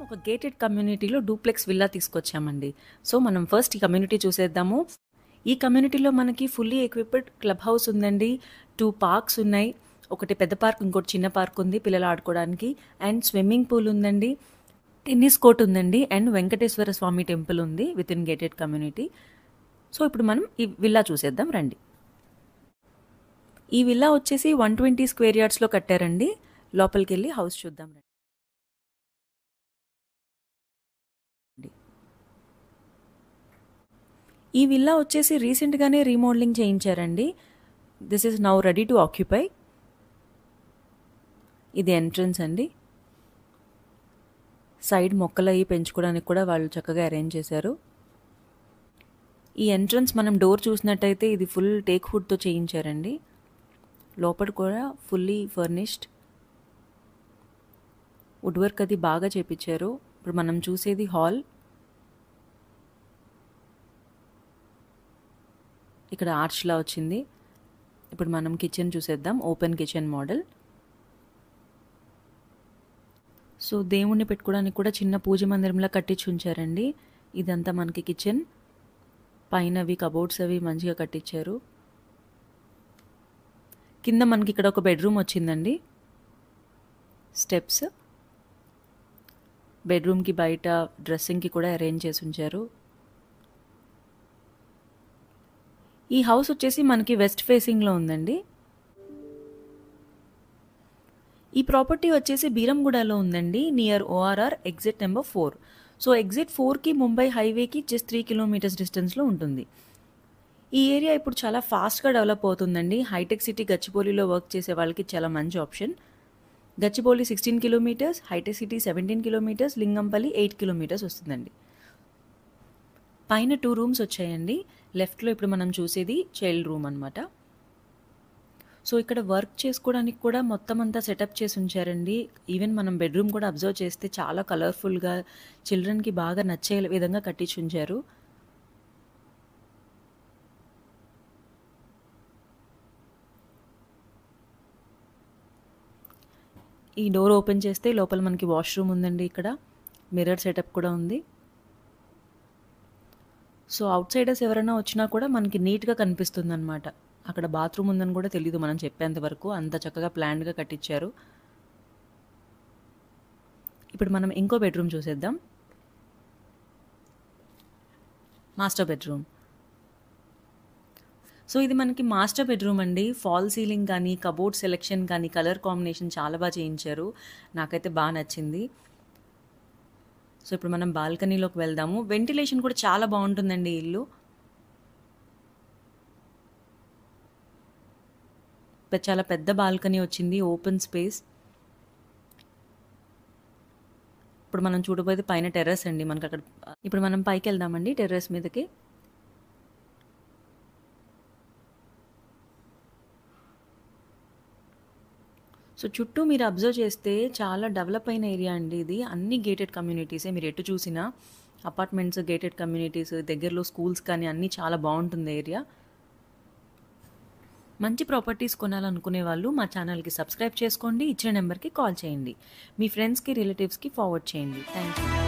ఒక గేటెడ్ కమ్యూనిటీలో duplex villa తీసుకొచ్చామండి. So మనం ఫస్ట్ ఈ కమ్యూనిటీ చూసేద్దాము. ఈ కమ్యూనిటీలో మనకి ఫుల్లీ ఎక్విప్డ్ క్లబ్ హౌస్ ఉందండి. 2 పార్క్స్ ఉన్నాయి. ఒకటి పెద్ద పార్క్, ఇంకోటి చిన్న పార్క్ ఉంది పిల్లలు ఆడుకోవడానికి. అండ్ స్విమ్మింగ్ పూల్ ఉందండి, టెన్నిస్ కోర్ట్ ఉందండి, అండ్ వెంకటేశ్వర స్వామి టెంపుల్ ఉంది with in gated community. So ఇప్పుడు మనం ఈ విల్లా చూసేద్దాం రండి. ఈ విల్లా వచ్చేసి 120 స్క్వేర్ యార్డ్స్లో కట్టారండి. లోపలికి వెళ్ళి హౌస్ చూద్దాం రండి. ఈ విల్లా వచ్చేసి రీసెంట్గానే రీమోడలింగ్ చేయించారండి. This is now ready to occupy. ఇది ఎంట్రన్స్ అండి. సైడ్ మొక్కలు అవి పెంచుకోవడానికి కూడా వాళ్ళు చక్కగా అరేంజ్ చేశారు. ఈ ఎంట్రన్స్ మనం డోర్ చూసినట్టయితే ఇది ఫుల్ టేక్ వుడ్తో చేయించారండి. లోపల కూడా ఫుల్లీ ఫర్నిష్డ్ వుడ్ వర్క్ అది బాగా చేపించారు. ఇప్పుడు మనం చూసేది హాల్. ఇక్కడ ఆర్చ్లా వచ్చింది. ఇప్పుడు మనం కిచెన్ చూసేద్దాం. Open kitchen model. సో దేవుణ్ణి పెట్టుకోవడానికి కూడా చిన్న పూజ మందిరంలా కట్టించి ఉంచారండి. ఇదంతా మనకి కిచెన్. పైన అవి కబోర్డ్స్ అవి మంచిగా కట్టించారు. కింద మనకి ఇక్కడ ఒక బెడ్రూమ్ వచ్చిందండి. స్టెప్స్. బెడ్రూమ్కి బయట డ్రెస్సింగ్కి కూడా అరేంజ్ చేసి ఉంచారు. ఈ హౌస్ వచ్చేసి మనకి వెస్ట్ ఫేసింగ్లో ఉందండి. ఈ ప్రాపర్టీ వచ్చేసి బీరంగూడలో ఉందండి, near ORR exit number 4. So exit 4కి ముంబై హైవేకి జస్ట్ 3 కిలోమీటర్స్ డిస్టెన్స్లో ఉంటుంది. ఈ ఏరియా ఇప్పుడు చాలా ఫాస్ట్గా డెవలప్ అవుతుందండి. హైటెక్ సిటీ గచ్చిబౌలిలో వర్క్ చేసే వాళ్ళకి చాలా మంచి ఆప్షన్. గచ్చిబౌలి 16 కిలోమీటర్స్, హైటెక్ సిటీ 17 కిలోమీటర్స్, లింగంపల్లి 8 కిలోమీటర్స్ వస్తుందండి. పైన 2 రూమ్స్ వచ్చాయండి. లెఫ్ట్లో ఇప్పుడు మనం చూసేది చైల్డ్ రూమ్ అనమాట. సో ఇక్కడ వర్క్ చేసుకోవడానికి కూడా మొత్తం అంతా సెటప్ చేసి ఉంచారండి. ఈవెన్ మనం బెడ్రూమ్ కూడా అబ్జర్వ్ చేస్తే చాలా కలర్ఫుల్గా చిల్డ్రన్కి బాగా నచ్చే విధంగా కట్టించి ఉంచారు. ఈ డోర్ ఓపెన్ చేస్తే లోపల మనకి వాష్రూమ్ ఉందండి. ఇక్కడ మిర్రర్ సెటప్ కూడా ఉంది. సో అవుట్ సైడర్స్ ఎవరైనా వచ్చినా కూడా మనకి నీట్గా కనిపిస్తుంది అనమాట. అక్కడ బాత్రూమ్ ఉందని కూడా తెలీదు మనం చెప్పేంత వరకు. అంత చక్కగా ప్లాన్డ్గా కట్టించారు. ఇప్పుడు మనం ఇంకో బెడ్రూమ్ చూసేద్దాం. Master bedroom. సో ఇది మనకి మాస్టర్ బెడ్రూమ్ అండి. ఫాల్ సీలింగ్ కానీ, కబోర్డ్ సెలెక్షన్ కానీ, కలర్ కాంబినేషన్ చాలా బాగా చేయించారు. నాకైతే బాగా నచ్చింది. సో ఇప్పుడు మనం బాల్కనీలోకి వెళ్దాము. వెంటిలేషన్ కూడా చాలా బాగుంటుందండి ఈ ఇల్లు. చాలా పెద్ద బాల్కనీ వచ్చింది, ఓపెన్ స్పేస్. ఇప్పుడు మనం చూడబోయేది పైన టెర్రస్ అండి. మనకి అక్కడ ఇప్పుడు మనం పైకి వెళ్దామండి టెర్రస్ మీదకి. సో చుట్టూ మీరు అబ్జర్వ్ చేస్తే చాలా డెవలప్ అయిన ఏరియా అండి ఇది. అన్ని గేటెడ్ కమ్యూనిటీసే. మీరు ఎటు చూసినా అపార్ట్మెంట్స్, గేటెడ్ కమ్యూనిటీస్, దగ్గరలో స్కూల్స్ కానీ అన్నీ చాలా బాగుంటుంది ఏరియా. మంచి ప్రాపర్టీస్ కొనాలనుకునే వాళ్ళు మా ఛానల్కి సబ్స్క్రైబ్ చేసుకోండి. ఇచ్చిన నెంబర్కి కాల్ చేయండి. మీ ఫ్రెండ్స్కి, రిలేటివ్స్కి ఫార్వర్డ్ చేయండి. Thank you.